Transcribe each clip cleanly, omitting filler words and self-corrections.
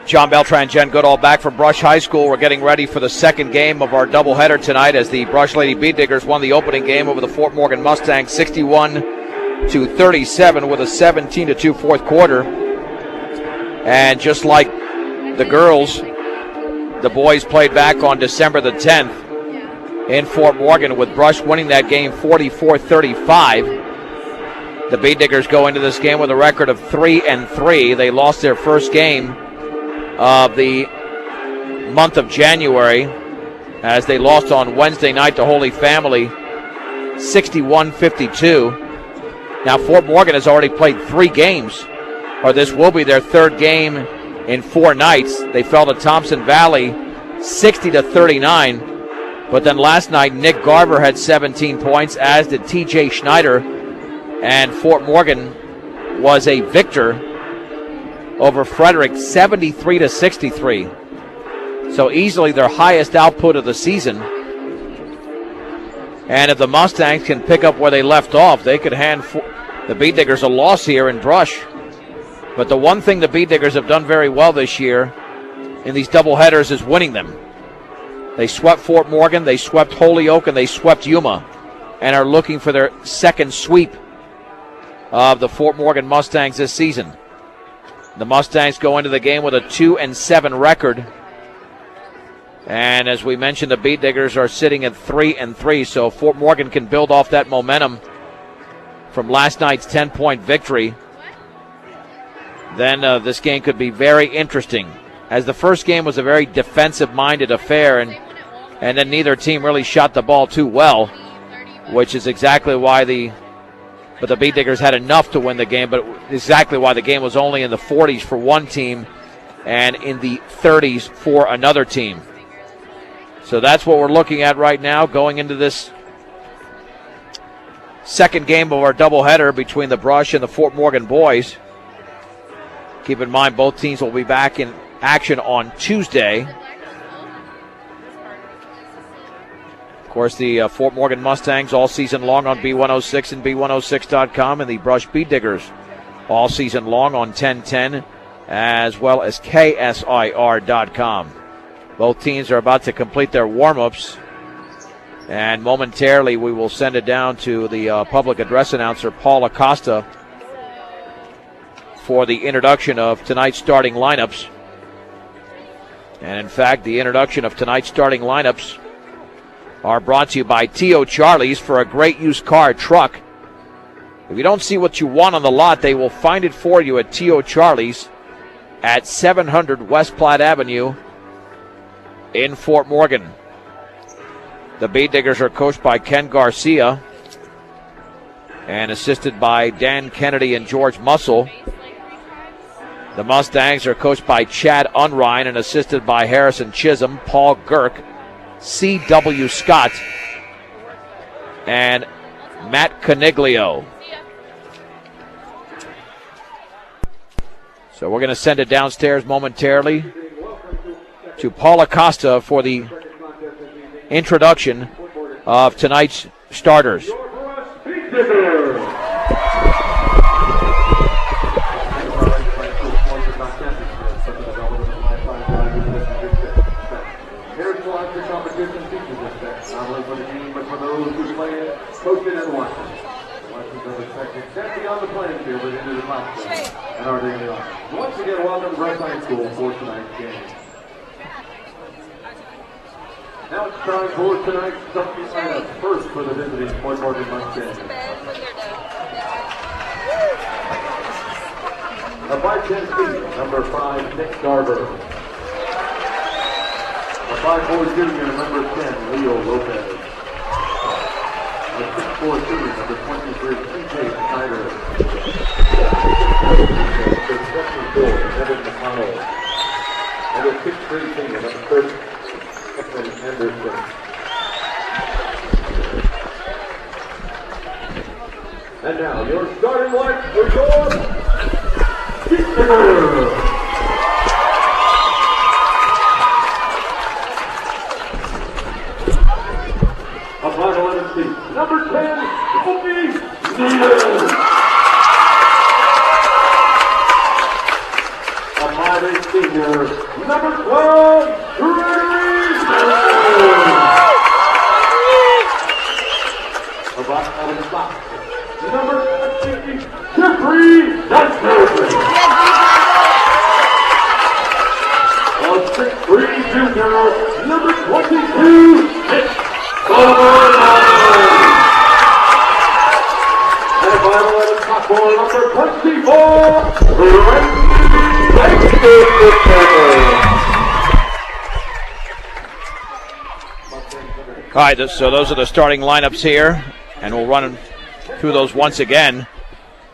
John Beltran, Jen Goodall back from Brush High School. We're getting ready for the second game of our doubleheader tonight as the Brush Lady Bead Diggers won the opening game over the Fort Morgan Mustangs 61-37 with a 17-2 fourth quarter. And just like the girls, the boys played back on December the 10th in Fort Morgan with Brush winning that game 44-35. The Bead Diggers go into this game with a record of 3-3. They lost their first game of the month of January as they lost on Wednesday night to Holy Family 61-52. Now Fort Morgan has already played 3 games, or this will be their third game in 4 nights. They fell to Thompson Valley 60-39, but then last night Nick Garver had 17 points, as did TJ Schneider, and Fort Morgan was a victor over Frederick 73-63. So easily their highest output of the season. And if the Mustangs can pick up where they left off, they could hand the Bead Diggers a loss here in Brush. But the one thing the Bead Diggers have done very well this year in these doubleheaders is winning them. They swept Fort Morgan, they swept Holyoke, and they swept Yuma, and are looking for their second sweep of the Fort Morgan Mustangs this season. The Mustangs go into the game with a 2-7 record. And as we mentioned, the Bead Diggers are sitting at 3-3. So Fort Morgan can build off that momentum from last night's 10-point victory. Then this game could be very interesting, as the first game was a very defensive-minded affair, and then neither team really shot the ball too well, which is exactly why the Bead Diggers had enough to win the game, but exactly why the game was only in the 40s for one team and in the 30s for another team. So that's what we're looking at right now going into this second game of our doubleheader between the Brush and the Fort Morgan boys. Keep in mind, both teams will be back in action on Tuesday. Of course, the Fort Morgan Mustangs all season long on B106 and B106.com, and the Brush Bead Diggers all season long on 1010 as well as KSIR.com. Both teams are about to complete their warm-ups, and momentarily we will send it down to the public address announcer, Paul Acosta, for the introduction of tonight's starting lineups. And in fact, the introduction of tonight's starting lineups are brought to you by T.O. Charlie's. For a great used car truck, if you don't see what you want on the lot, they will find it for you at T.O. Charlie's at 700 West Platte Avenue in Fort Morgan. The Bead Diggers are coached by Ken Garcia and assisted by Dan Kennedy and George Mussel. The Mustangs are coached by Chad Unrein and assisted by Harrison Chisholm, Paul Girk, C.W. Scott, and Matt Coniglio. So we're going to send it downstairs momentarily to Paul Acosta for the introduction of tonight's starters. Once again, welcome to Brush High School for tonight's game. Now it's time for tonight's starting lineup. First for the visiting Fort Morgan Mustangs. A 5'10" senior, number 5, Nick Garver. A 5'4" junior, number 10, Leo Lopez. A 6'4" senior, number 23, TJ Schneider. Evan McConnell. And a 6'3" senior, number 30, Ethan Anderson. And now your starting line for your Bead Diggers. A 5'11" senior, number 10, Kobe Needham. A 5'8" senior, center, number 12, Gregory number 20, Jeffrey Dunker. A 6'3" junior, number 22, Nick Sullivan. And final at the top for number 24, All right, so those are the starting lineups here, and we'll run through those once again.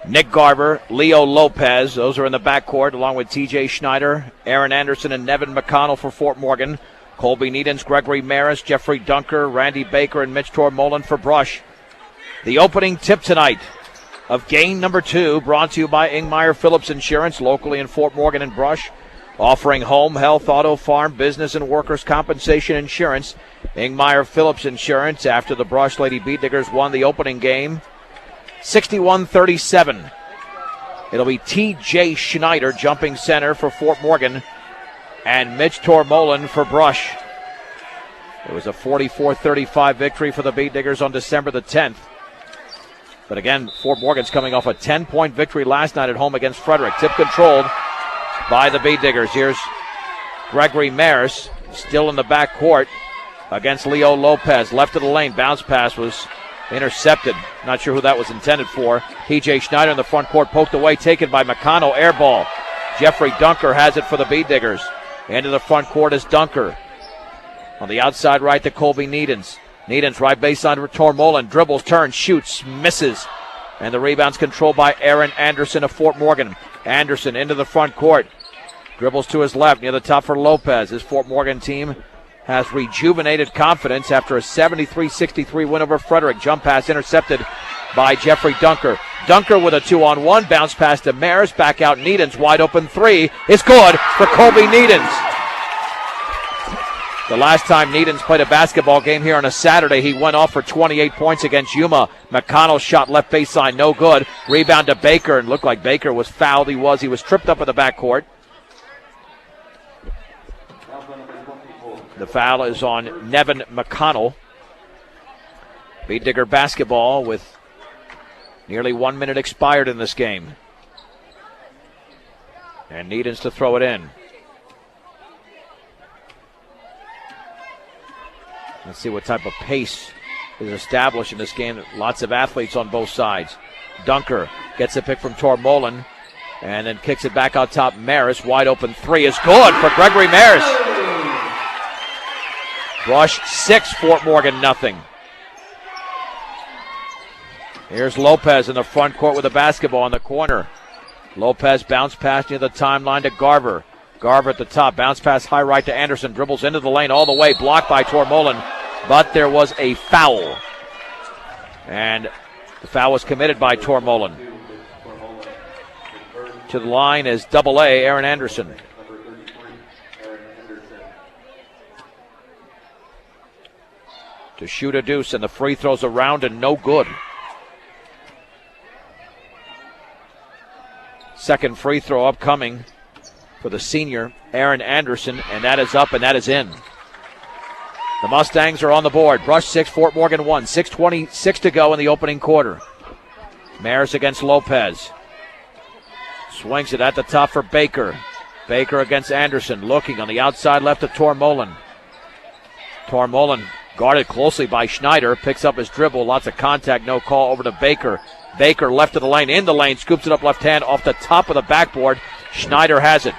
Nick Garber, Leo Lopez, those are in the backcourt, along with T.J. Schneider, Aaron Anderson, and Nevin McConnell for Fort Morgan. Colby Needens, Gregory Maris, Jeffrey Dunker, Randy Baker, and Mitch Tormolen for Brush. The opening tip tonight of game number 2, brought to you by Ingmeyer Phillips Insurance, locally in Fort Morgan and Brush, offering home, health, auto, farm, business, and workers' compensation insurance. Ingmeyer Phillips Insurance, after the Brush Lady Beat Diggers won the opening game 61-37. It'll be T.J. Schneider jumping center for Fort Morgan and Mitch Tormolen for Brush. It was a 44-35 victory for the Beat Diggers on December the 10th. But again, Fort Morgan's coming off a 10-point victory last night at home against Frederick. Tip controlled by the Beat Diggers. Here's Gregory Maris still in the backcourt against Leo Lopez. Left of the lane, bounce pass was intercepted. Not sure who that was intended for. T.J. Schneider in the front court, poked away, taken by McConnell. Air ball. Jeffrey Dunker has it for the Beat Diggers. Into the front court is Dunker. On the outside right to Colby Needens. Needens right baseline to Tormolen. Dribbles, turns, shoots, misses. And the rebound's controlled by Aaron Anderson of Fort Morgan. Anderson into the front court. Dribbles to his left near the top for Lopez. His Fort Morgan team has rejuvenated confidence after a 73-63 win over Frederick. Jump pass intercepted by Jeffrey Dunker. Dunker with a 2-on-1. Bounce pass to Maris. Back out Needens. Wide open three is good for Colby Needens. The last time Needens played a basketball game here on a Saturday, he went off for 28 points against Yuma. McConnell shot left baseline, no good. Rebound to Baker, and looked like Baker was fouled. He was tripped up in the backcourt. The foul is on Nevin McConnell. Beat Digger basketball with nearly 1 minute expired in this game. And Needens to throw it in. Let's see what type of pace is established in this game. Lots of athletes on both sides. Dunker gets a pick from Tormolen and then kicks it back out top. Maris, wide open three is good for Gregory Maris. Brush 6, Fort Morgan nothing. Here's Lopez in the front court with the basketball in the corner. Lopez bounce pass near the timeline to Garver. Garver at the top, bounce pass high right to Anderson, dribbles into the lane all the way, blocked by Tormolen, but there was a foul. And the foul was committed by Tormolen. To the line is AA, Aaron Anderson. To shoot a deuce, and the free throws around and no good. Second free throw upcoming for the senior, Aaron Anderson, and that is up and that is in. The Mustangs are on the board. Brush 6, Fort Morgan 1. 6:26 to go in the opening quarter. Maris against Lopez. Swings it at the top for Baker. Baker against Anderson, looking on the outside left to Tormolen. Tormolen guarded closely by Schneider, picks up his dribble, lots of contact, no call, over to Baker. Baker left of the lane, in the lane, scoops it up left hand off the top of the backboard. Schneider has it.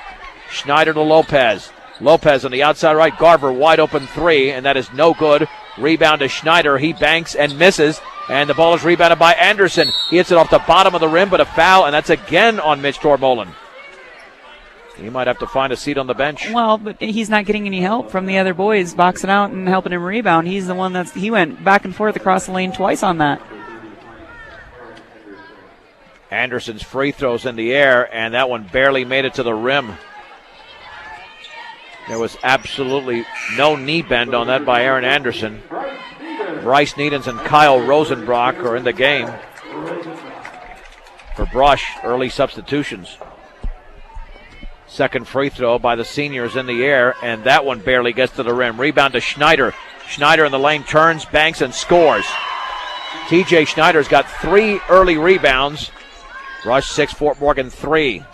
Schneider to Lopez. Lopez on the outside right, Garver wide open three, and that is no good. Rebound to Schneider, he banks and misses, and the ball is rebounded by Anderson. He hits it off the bottom of the rim, but a foul, and that's again on Mitch Tormolen. He might have to find a seat on the bench. Well, but he's not getting any help from the other boys boxing out and helping him rebound. He's the one he went back and forth across the lane twice on that. Anderson's free throws in the air, and that one barely made it to the rim. There was absolutely no knee bend on that by Aaron Anderson. Bryce Needens and Kyle Rosenbrock are in the game for Brush. Early substitutions. Second free throw by the seniors in the air, and that one barely gets to the rim. Rebound to Schneider. Schneider in the lane turns, banks, and scores. TJ Schneider's got 3 early rebounds. Rush 6, Fort Morgan 3.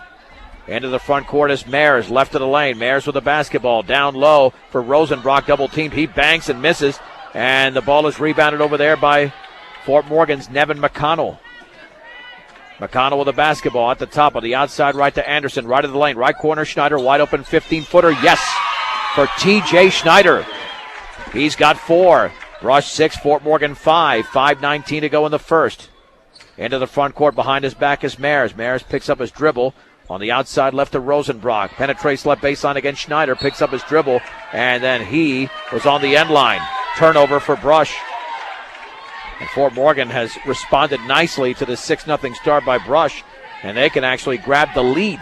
Into the front court is Mares, left of the lane. Mares with the basketball, down low for Rosenbrock, double teamed. He banks and misses, and the ball is rebounded over there by Fort Morgan's Nevin McConnell. McConnell with the basketball at the top of the outside right to Anderson, right of the lane, right corner, Schneider, wide open 15-footer, yes, for TJ Schneider. He's got 4. Rush 6, Fort Morgan 5. 5:19 to go in the first. Into the front court, behind his back is Mares. Mares picks up his dribble. On the outside left to Rosenbrock. Penetrates left baseline against Schneider. Picks up his dribble. And then he was on the end line. Turnover for Brush. And Fort Morgan has responded nicely to the 6-0 start by Brush. And they can actually grab the lead.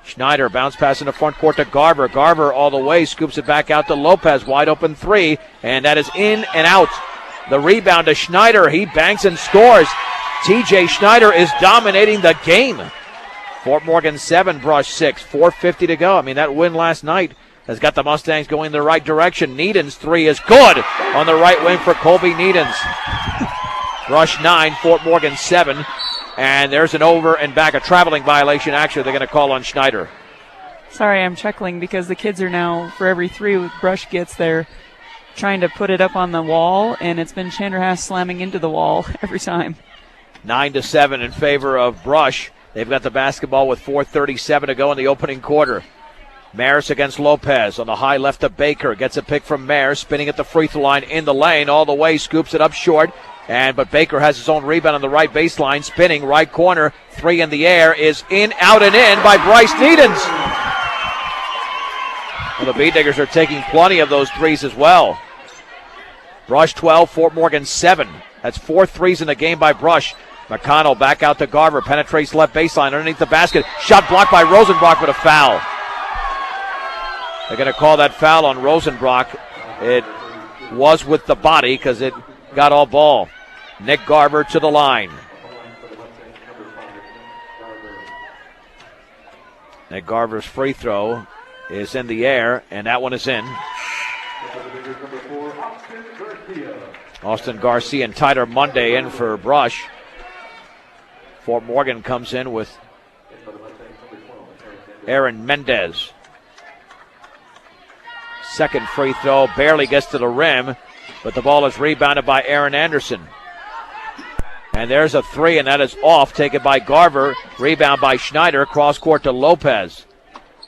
Schneider bounce pass in the front court to Garver. Garver all the way. Scoops it back out to Lopez. Wide open 3. And that is in and out. The rebound to Schneider. He banks and scores. TJ Schneider is dominating the game. Fort Morgan 7, Brush 6. 4:50 to go. I mean, that win last night has got the Mustangs going in the right direction. Needens 3 is good on the right wing for Colby Needens. Brush 9, Fort Morgan 7. And there's an over and back, a traveling violation. Actually, they're going to call on Schneider. Sorry, I'm chuckling because the kids are now, for every 3 Brush gets, they're trying to put it up on the wall, and it's been Chanderhass slamming into the wall every time. 9-7 in favor of Brush. They've got the basketball with 4:37 to go in the opening quarter. Maris against Lopez on the high left of Baker. Gets a pick from Maris, spinning at the free throw line in the lane all the way, scoops it up short. But Baker has his own rebound on the right baseline, spinning right corner. 3 in the air is in, out, and in by Bryce Needens. Well, the Beatdiggers are taking plenty of those threes as well. Brush 12, Fort Morgan 7. That's 4 threes in the game by Brush. McConnell back out to Garver, penetrates left baseline underneath the basket. Shot blocked by Rosenbrock, but a foul. They're going to call that foul on Rosenbrock. It was with the body because it got all ball. Nick Garver to the line. Nick Garver's free throw is in the air, and that one is in. Austin Garcia and Tyler Monday in for Brush. Fort Morgan comes in with Aaron Mendez. Second free throw barely gets to the rim, but the ball is rebounded by Aaron Anderson. And there's a 3, and that is off, taken by Garver. Rebound by Schneider, cross court to Lopez.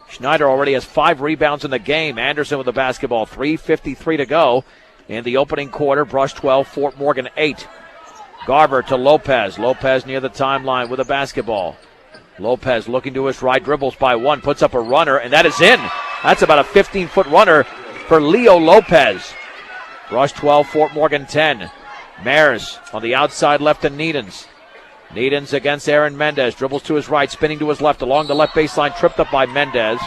Schneider already has 5 rebounds in the game. Anderson with the basketball, 3:53 to go in the opening quarter. Brush 12, Fort Morgan 8. Garver to Lopez. Lopez near the timeline with a basketball. Lopez looking to his right, dribbles by 1, puts up a runner, and that is in. That's about a 15-foot runner for Leo Lopez. Brush 12, Fort Morgan 10. Mares on the outside left to Needens. Needens against Aaron Mendez. Dribbles to his right, spinning to his left along the left baseline, tripped up by Mendez.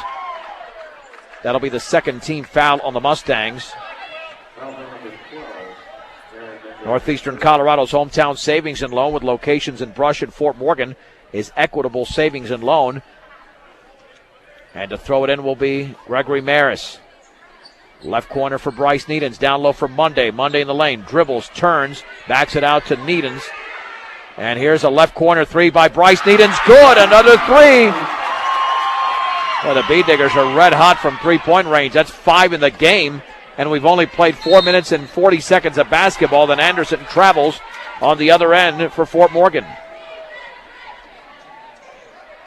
That'll be the second team foul on the Mustangs. Northeastern Colorado's hometown savings and loan with locations in Brush and Fort Morgan is Equitable Savings and Loan. And to throw it in will be Gregory Maris. Left corner for Bryce Needens. Down low for Monday. Monday in the lane. Dribbles, turns, backs it out to Needens. And here's a left corner 3 by Bryce Needens. Good, another 3. Well, the Beatdiggers are red hot from three-point range. That's 5 in the game. And we've only played 4 minutes and 40 seconds of basketball. Then Anderson travels on the other end for Fort Morgan.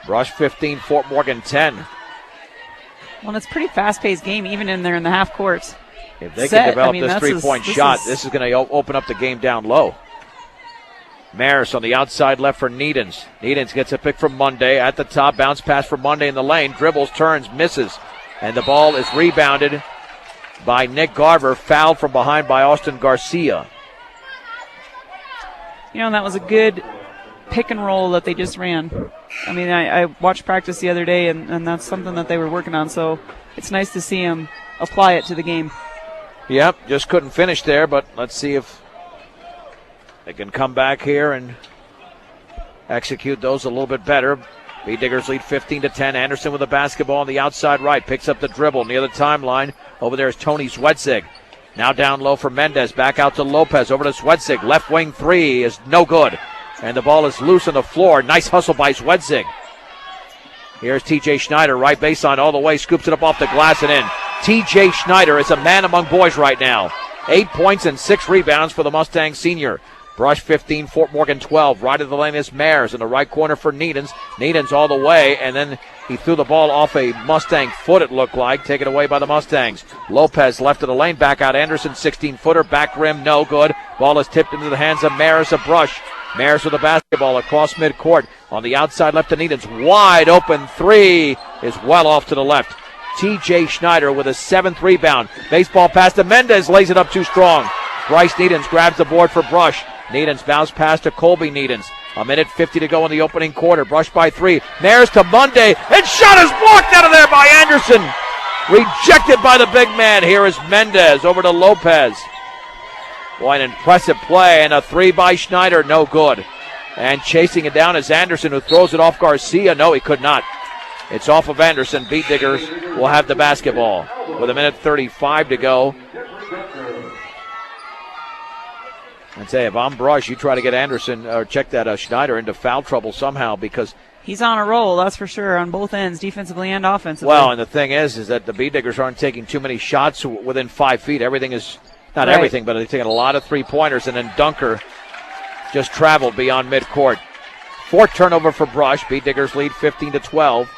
Brush 15, Fort Morgan 10. Well, it's a pretty fast-paced game, even in there in the half court. If they can develop this three-point shot, this is going to open up the game down low. Maris on the outside left for Needens. Needens gets a pick from Monday at the top. Bounce pass for Monday in the lane. Dribbles, turns, misses. And the ball is rebounded by Nick Garver. Fouled from behind by Austin Garcia. You know, that was a good pick and roll that they just ran. I mean, I watched practice the other day, and that's something that they were working on. So it's nice to see him apply it to the game. Yep, just couldn't finish there, but let's see if they can come back here and execute those a little bit better. Beat Diggers lead 15-10. Anderson with the basketball on the outside right. Picks up the dribble near the timeline. Over there is Tony Zwedzig. Now down low for Mendez. Back out to Lopez. Over to Zwedzig. Left wing three is no good. And the ball is loose on the floor. Nice hustle by Zwedzig. Here's TJ Schneider. Right baseline all the way. Scoops it up off the glass and in. TJ Schneider is a man among boys right now. 8 points and 6 rebounds for the Mustang senior. Brush 15, Fort Morgan 12. Right of the lane is Mares in the right corner for Needens. Needens all the way, and then he threw the ball off a Mustang foot, it looked like, taken away by the Mustangs. Lopez left of the lane, back out Anderson, 16-footer, back rim, no good. Ball is tipped into the hands of Mares, a Brush. Mares with the basketball across midcourt. On the outside left to Needens. Wide open three is well off to the left. TJ Schneider with a 7th rebound. Baseball pass to Mendez, lays it up too strong. Bryce Needens grabs the board for Brush. Needens bounce pass to Colby Needens. 1:50 to go in the opening quarter. Brush by 3. Mares to Monday. And shot is blocked out of there by Anderson. Rejected by the big man. Here is Mendez over to Lopez. Boy, an impressive play. And a 3 by Schneider. No good. And chasing it down is Anderson, who throws it off Garcia. No, he could not. It's off of Anderson. Beat Diggers will have the basketball with 1:35 to go. And say, if I'm Brush, you try to get Anderson or check that Schneider into foul trouble somehow, because he's on a roll, that's for sure, on both ends, defensively and offensively. Well, and the thing is that the Beat Diggers aren't taking too many shots within 5 feet. Everything is, not right. Everything, but they're taking a lot of three-pointers, and then Dunker just traveled beyond midcourt. 4th turnover for Brush. Beat Diggers lead 15-12.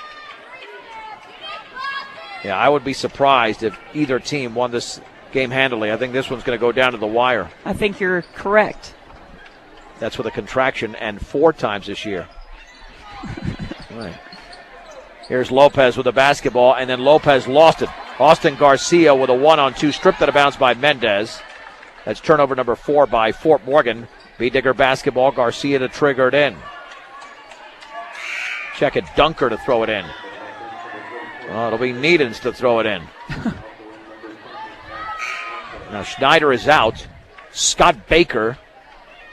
Yeah, I would be surprised if either team won this game handily. I think this one's going to go down to the wire. I think you're correct. That's with a contraction and 4 times this year. Right. Here's Lopez with the basketball, and then Lopez lost it. Austin Garcia with a 1-on-2, stripped out of bounds by Mendez. That's turnover number 4 by Fort Morgan. Beat Digger basketball, Garcia to trigger it in. Check it, Dunker to throw it in. Oh, it'll be Needens to throw it in. Now Schneider is out. Scott Baker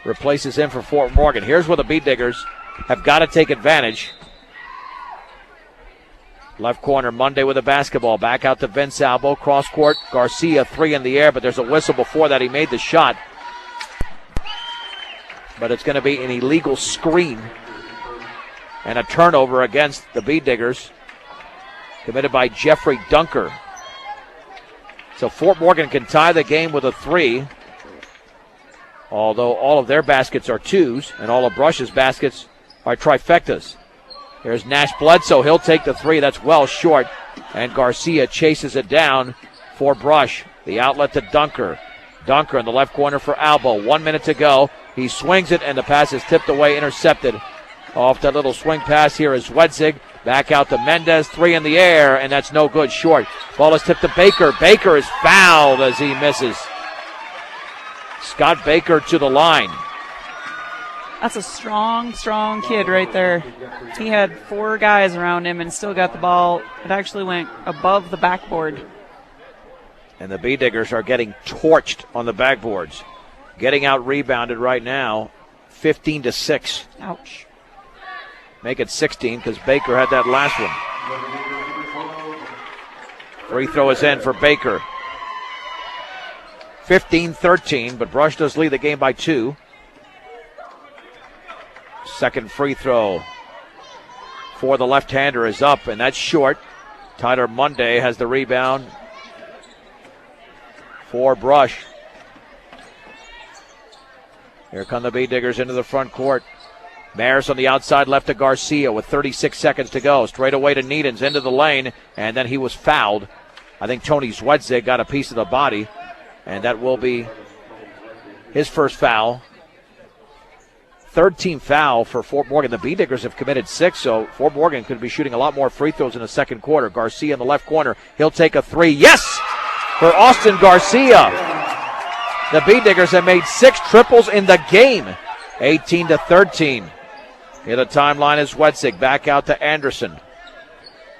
replaces him for Fort Morgan. Here's where the Beat Diggers have got to take advantage. Left corner, Monday with the basketball. Back out to Vince Albo. Cross court, Garcia, 3 in the air, but there's a whistle before that. He made the shot. But it's going to be an illegal screen and a turnover against the Beat Diggers, committed by Jeffrey Dunker. So Fort Morgan can tie the game with a 3, although all of their baskets are 2s and all of Brush's baskets are trifectas. Here's Nash Bledsoe. He'll take the 3. That's well short. And Garcia chases it down for Brush. The outlet to Dunker. Dunker in the left corner for Albo. 1 minute to go. He swings it, and the pass is tipped away, intercepted. Off that little swing pass here is Zwedzig. Back out to Mendez. 3 in the air, and that's no good. Short. Ball is tipped to Baker. Baker is fouled as he misses. Scott Baker to the line. That's a strong kid right there. He had 4 guys around him and still got the ball. It actually went above the backboard. And the Beat Diggers are getting torched on the backboards. Getting out rebounded right now, 15-6. Ouch. Make it 16 because Baker had that last one. Free throw is in for Baker. 15-13, but Brush does lead the game by 2. Second free throw for the left-hander is up, and that's short. Tyler Monday has the rebound for Brush. Here come the Beat Diggers into the front court. Maris on the outside left to Garcia with 36 seconds to go. Straight away to Needens into the lane, and then he was fouled. I think Tony Zwedzig got a piece of the body, and that will be his first foul. Third team foul for Fort Morgan. The Beat Diggers have committed 6, so Fort Morgan could be shooting a lot more free throws in the second quarter. Garcia in the left corner. He'll take a 3. Yes! For Austin Garcia. The Beat Diggers have made 6 triples in the game. 18-13. Here the timeline is Zwedzig. Back out to Anderson.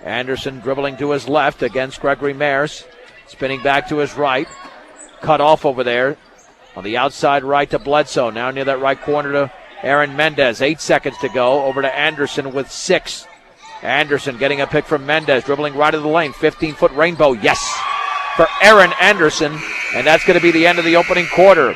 Anderson dribbling to his left against Gregory Mares. Spinning back to his right. Cut off over there. On the outside right to Bledsoe. Now near that right corner to Aaron Mendez. 8 seconds to go. Over to Anderson with 6. Anderson getting a pick from Mendez, dribbling right of the lane. 15-foot rainbow, yes, for Aaron Anderson. And that's going to be the end of the opening quarter.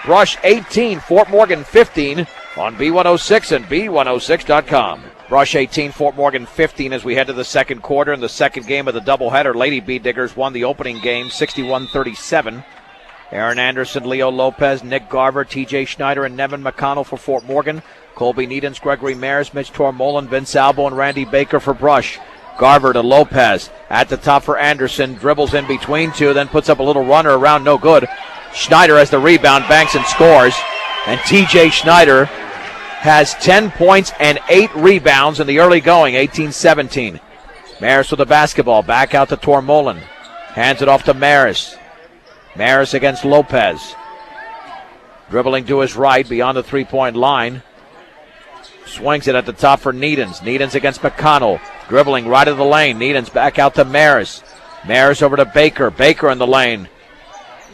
Brush 18, Fort Morgan 15 on B106 and B106.com. Brush 18, Fort Morgan 15 as we head to the second quarter. In the second game of the doubleheader, Lady Bead Diggers won the opening game 61-37. Aaron Anderson, Leo Lopez, Nick Garver, TJ Schneider, and Nevin McConnell for Fort Morgan. Colby Needens, Gregory Maris, Mitch Tormolen, Vince Albo, and Randy Baker for Brush. Garver to Lopez. At the top for Anderson. Dribbles in between two, then puts up a little runner around, no good. Schneider has the rebound, banks and scores. And TJ Schneider has 10 points and 8 rebounds in the early going, 18-17. Maris with the basketball, back out to Tormolen. Hands it off to Maris. Maris against Lopez. Dribbling to his right, beyond the three-point line. Swings it at the top for Needens. Needens against McConnell. Dribbling right of the lane. Needens back out to Maris. Maris over to Baker. Baker in the lane.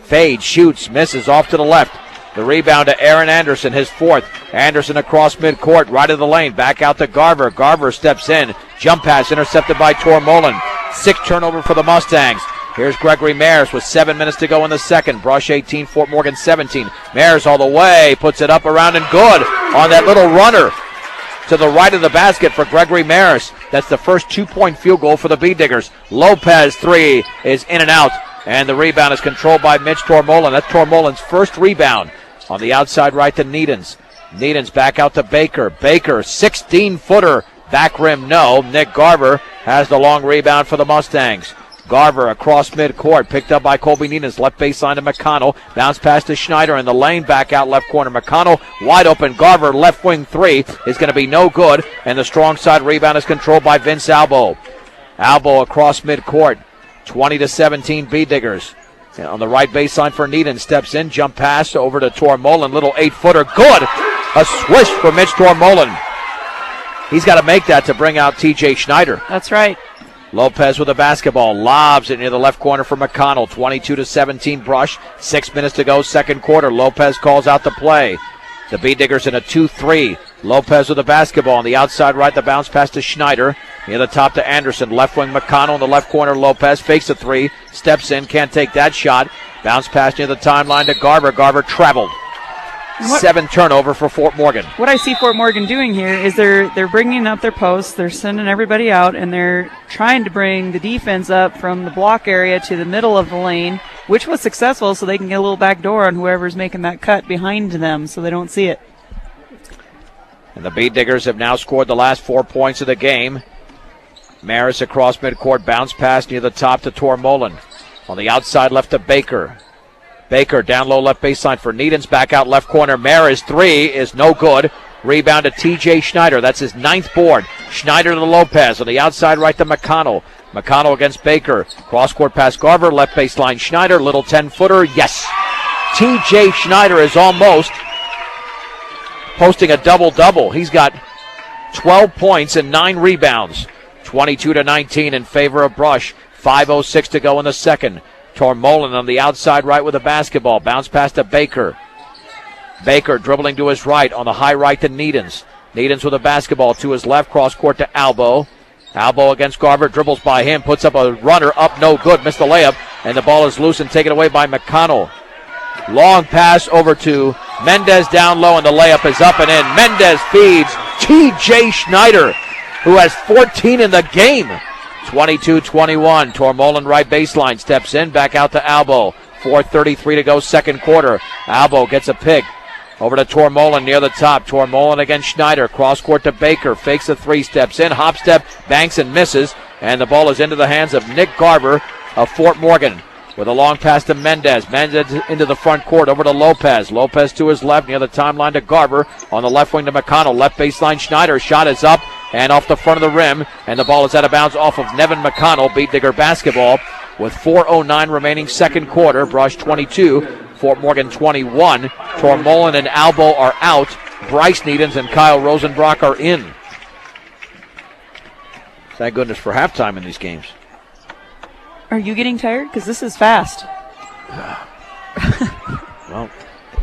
Fade, shoots, misses off to the left. The rebound to Aaron Anderson, his fourth. Anderson across midcourt, right of the lane. Back out to Garver. Garver steps in. Jump pass intercepted by Tormolen. 6 turnover for the Mustangs. Here's Gregory Maris with 7 minutes to go in the second. Brush 18, Fort Morgan 17. Maris all the way, puts it up, around, and good on that little runner to the right of the basket for Gregory Maris. That's the first 2-point field goal for the Bead Diggers. Lopez 3 is in and out, and the rebound is controlled by Mitch Tormolen. That's Tormolen's first rebound. On the outside right to Needens. Needens back out to Baker. Baker, 16-footer, back rim, no. Nick Garver has the long rebound for the Mustangs. Garver across midcourt, picked up by Colby Needens, left baseline to McConnell. Bounce pass to Schneider in the lane, back out left corner. McConnell wide open. Garver left wing 3 is going to be no good, and the strong side rebound is controlled by Vince Albo. Albo across midcourt, 20-17 Bead Diggers. And on the right baseline for Needens, steps in, jump pass over to Tormolen, little 8-footer, good. A swish for Mitch Tormolen. He's got to make that to bring out TJ Schneider. That's right. Lopez with the basketball, lobs it near the left corner for McConnell. 22-17 Brush. 6 minutes to go, second quarter. Lopez calls out the play. The Bead Diggers in a 2-3. Lopez with the basketball on the outside right. The bounce pass to Schneider. Near the top to Anderson. Left wing McConnell in the left corner. Lopez fakes a 3. Steps in, can't take that shot. Bounce pass near the timeline to Garver. Garver traveled. 7 turnover for Fort Morgan. What I see Fort Morgan doing here is they're bringing up their posts, they're sending everybody out, and they're trying to bring the defense up from the block area to the middle of the lane, which was successful, so they can get a little back door on whoever's making that cut behind them so they don't see it. And the Bead Diggers have now scored the last 4 points of the game. Maris across midcourt, bounce pass near the top to Tormolen. On the outside left to Baker. Baker down low left baseline for Needens, back out left corner. Maris 3 is no good. Rebound to TJ Schneider. That's his 9th board. Schneider to Lopez on the outside right to McConnell. McConnell against Baker. Cross court pass Garver, left baseline Schneider, little 10-footer. Yes. TJ Schneider is almost posting a double-double. He's got 12 points and 9 rebounds. 22-19 in favor of Brush. 5:06 to go in the second. Tormolen on the outside right with the basketball. Bounce pass to Baker. Baker dribbling to his right on the high right to Needens. Needens with the basketball to his left, cross court to Albo. Albo against Garver, dribbles by him, puts up a runner, up no good, missed the layup, and the ball is loose and taken away by McConnell. Long pass over to Mendez down low, and the layup is up and in. Mendez feeds TJ Schneider, who has 14 in the game. 22-21. Tormolen right baseline, steps in, back out to Albo. 4:33 to go, second quarter. Albo gets a pick. Over to Tormolen near the top. Tormolen against Schneider. Cross court to Baker. Fakes a 3, steps in, hop step, banks and misses. And the ball is into the hands of Nick Garver of Fort Morgan. With a long pass to Mendez. Mendez into the front court. Over to Lopez. Lopez to his left near the timeline to Garver. On the left wing to McConnell. Left baseline Schneider. Shot is up and off the front of the rim. And the ball is out of bounds off of Nevin McConnell. Bead Digger basketball with 4:09 remaining second quarter. Brush 22. Fort Morgan 21. Tormolen and Albo are out. Bryce Needens and Kyle Rosenbrock are in. Thank goodness for halftime in these games. Are you getting tired? Because this is fast. Well,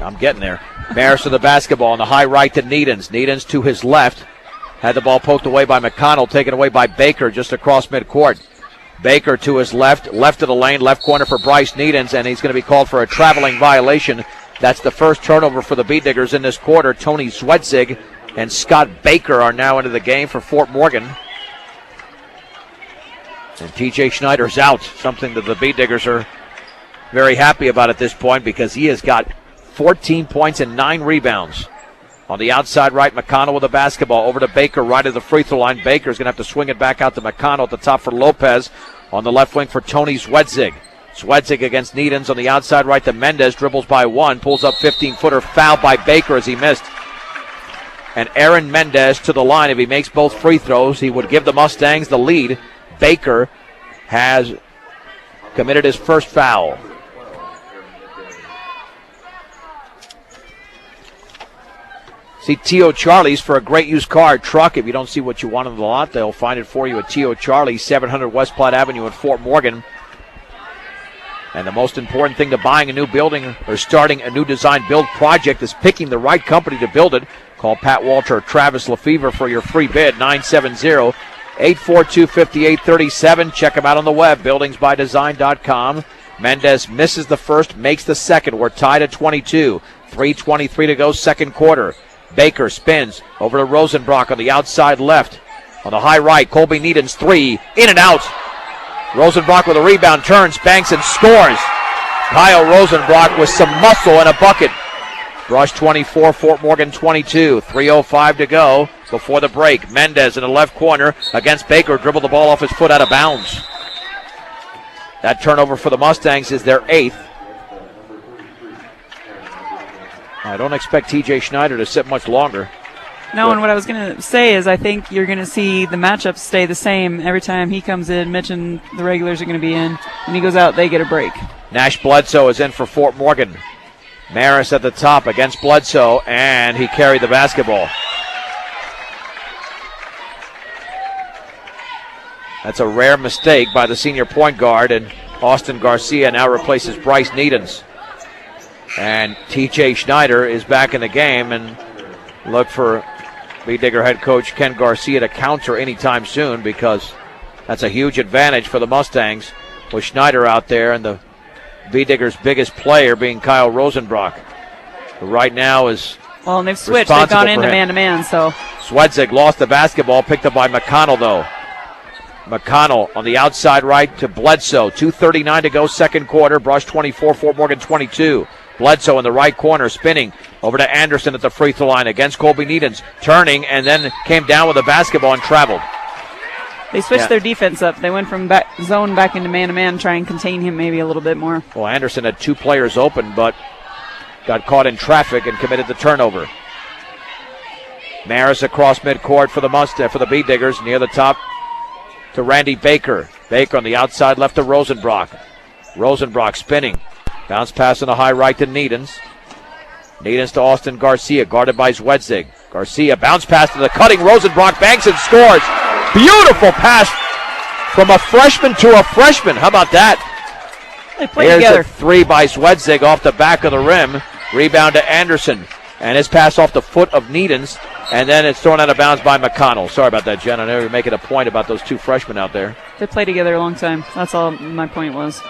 I'm getting there. Maris to the basketball on the high right to Needens. Needens to his left. Had the ball poked away by McConnell, taken away by Baker just across midcourt. Baker to his left of the lane, left corner for Bryce Needens, and he's going to be called for a traveling violation. That's the first turnover for the Beat Diggers in this quarter. Tony Zwedzig and Scott Baker are now into the game for Fort Morgan. And TJ Schneider's out, something that the Beat Diggers are very happy about at this point because he has got 14 points and 9 rebounds. On the outside right, McConnell with the basketball. Over to Baker, right of the free throw line. Baker's going to have to swing it back out to McConnell at the top for Lopez. On the left wing for Tony Zwedzig. Zwedzig against Needens on the outside right to Mendez. Dribbles by one. Pulls up 15-footer. Foul by Baker as he missed. And Aaron Mendez to the line. If he makes both free throws, he would give the Mustangs the lead. Baker has committed his first foul. See T.O. Charlie's for a great used car truck. If you don't see what you want on the lot, they'll find it for you at T.O. Charlie's, 700 West Platte Avenue in Fort Morgan. And the most important thing to buying a new building or starting a new design build project is picking the right company to build it. Call Pat Walter or Travis Lefevre for your free bid, 970-842-5837. Check them out on the web, buildingsbydesign.com. Mendez misses the first, makes the second. We're tied at 22. 3:23 to go, second quarter. Baker spins over to Rosenbrock on the outside left. On the high right, Colby Needens three, in and out. Rosenbrock with a rebound, turns, banks, and scores. Kyle Rosenbrock with some muscle and a bucket. Brush 24, Fort Morgan 22. 3:05 to go before the break. Mendez in the left corner against Baker, dribbled the ball off his foot out of bounds. That turnover for the Mustangs is their 8th. I don't expect TJ Schneider to sit much longer. No, and what I was going to say is I think you're going to see the matchups stay the same every time he comes in. Mitch and the regulars are going to be in. When he goes out, they get a break. Nash Bledsoe is in for Fort Morgan. Maris at the top against Bledsoe, and he carried the basketball. That's a rare mistake by the senior point guard, and Austin Garcia now replaces Bryce Needens. And T.J. Schneider is back in the game, and look for Beat Digger head coach Ken Garcia to counter anytime soon, because that's a huge advantage for the Mustangs with Schneider out there and the Beat Diggers' biggest player being Kyle Rosenbrock, who right now is well, and they've switched. They've gone into man-to-man, so. Zwedzig lost the basketball, picked up by McConnell, though. McConnell on the outside right to Bledsoe. 2:39 to go, second quarter. Brush 24, Fort Morgan 22. Bledsoe in the right corner, spinning over to Anderson at the free throw line against Colby Needens, turning and then came down with the basketball and traveled. They switched their defense up. They went from zone back into man-to-man, try and contain him maybe a little bit more. Well, Anderson had 2 players open, but got caught in traffic and committed the turnover. Maris across midcourt for the Beat Diggers, near the top to Randy Baker. Baker on the outside left to Rosenbrock. Rosenbrock spinning. Bounce pass on the high right to Needens. Needens to Austin Garcia, guarded by Zwedzig. Garcia bounce pass to the cutting Rosenbrock, banks and scores. Beautiful pass from a freshman to a freshman. How about that? They play together. A three by Zwedzig off the back of the rim. Rebound to Anderson. And his pass off the foot of Needens. And then it's thrown out of bounds by McConnell. Sorry about that, Jen. I know you're making a point about those 2 freshmen out there. They play together a long time. That's all my point was.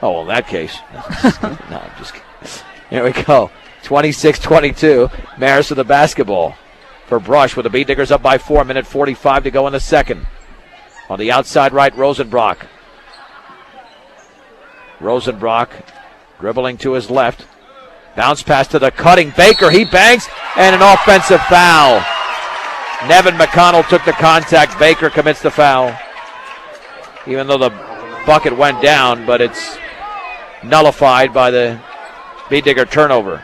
Oh, well, in that case. No, I'm just kidding. Here we go. 26-22. Maris with the basketball for Brush with the Beat Diggers up by 4. 1:45 to go in the second. On the outside right, Rosenbrock. Rosenbrock dribbling to his left. Bounce pass to the cutting Baker. He banks, and an offensive foul. Nevin McConnell took the contact. Baker commits the foul. Even though the bucket went down, but it's nullified by the Beat Digger turnover.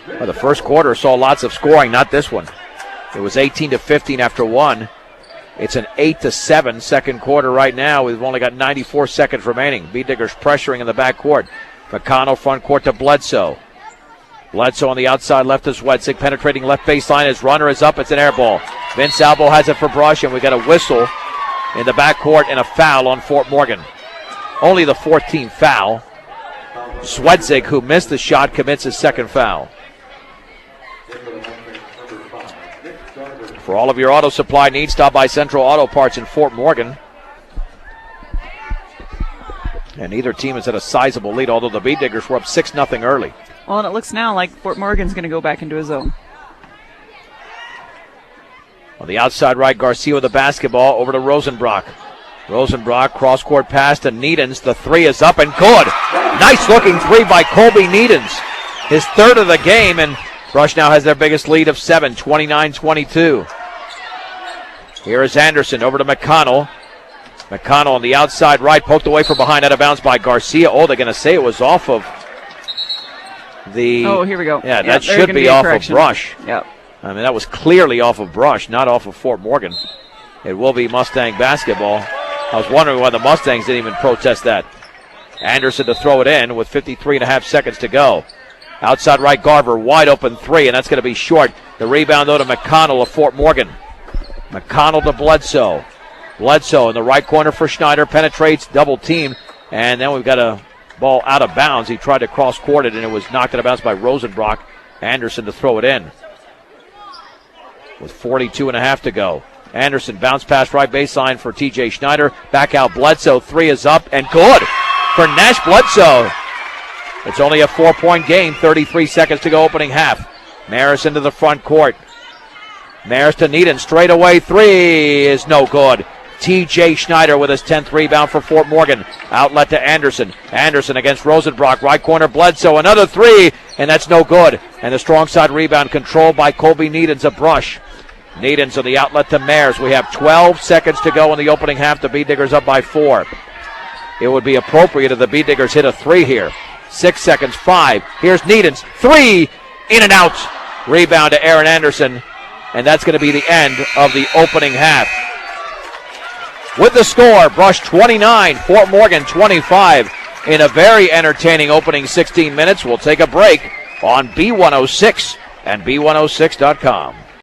Well, the first quarter saw lots of scoring, not this one. It was 18-15 after 1. It's an 8-7 second quarter right now. We've only got 94 seconds remaining. Beat Diggers pressuring in the backcourt. McConnell front court to Bledsoe. Bledsoe on the outside left is Zwedzig, penetrating left baseline. His runner is up. It's an air ball. Vince Albo has it for Brush, and we got a whistle in the backcourt and a foul on Fort Morgan. Only the 14th foul. Zwedzig, who missed the shot, commits his second foul. For all of your auto supply needs, stop by Central Auto Parts in Fort Morgan. And neither team has had a sizable lead, although the Bead Diggers were up 6-0 early. Well, and it looks now like Fort Morgan's going to go back into a zone. On the outside right, Garcia with the basketball over to Rosenbrock. Rosenbrock, cross-court pass to Needens. The three is up and good. Nice-looking three by Colby Needens. His third of the game, and Brush now has their biggest lead of 7, 29-22. Here is Anderson over to McConnell. McConnell on the outside right, poked away from behind, out of bounds by Garcia. Oh, they're going to say it was off of the... Oh, here we go. Yeah, that should be off of Brush. Yep. I mean, that was clearly off of Brush, not off of Fort Morgan. It will be Mustang basketball. I was wondering why the Mustangs didn't even protest that. Anderson to throw it in with 53.5 seconds to go. Outside right, Garver, wide open three, and that's going to be short. The rebound, though, to McConnell of Fort Morgan. McConnell to Bledsoe. Bledsoe in the right corner for Schneider, penetrates, double team, and then we've got a ball out of bounds. He tried to cross-court it, and it was knocked out of bounds by Rosenbrock. Anderson to throw it in with 42.5 to go. Anderson bounce pass right baseline for TJ Schneider. Back out Bledsoe. Three is up and good for Nash Bledsoe. It's only a 4-point game. 33 seconds to go opening half. Maris into the front court. Maris to Needham. Straight away three is no good. TJ Schneider with his 10th rebound for Fort Morgan. Outlet to Anderson. Anderson against Rosenbrock. Right corner Bledsoe. Another three, and that's no good. And the strong side rebound controlled by Colby Needens of Brush. Needens on the outlet to Mares. We have 12 seconds to go in the opening half. The Bead Diggers up by 4. It would be appropriate if the Bead Diggers hit a three here. 6 seconds, 5. Here's Needens. Three, in and out. Rebound to Aaron Anderson. And that's going to be the end of the opening half. With the score, Brush 29, Fort Morgan 25. In a very entertaining opening 16 minutes, we'll take a break on B106 and B106.com.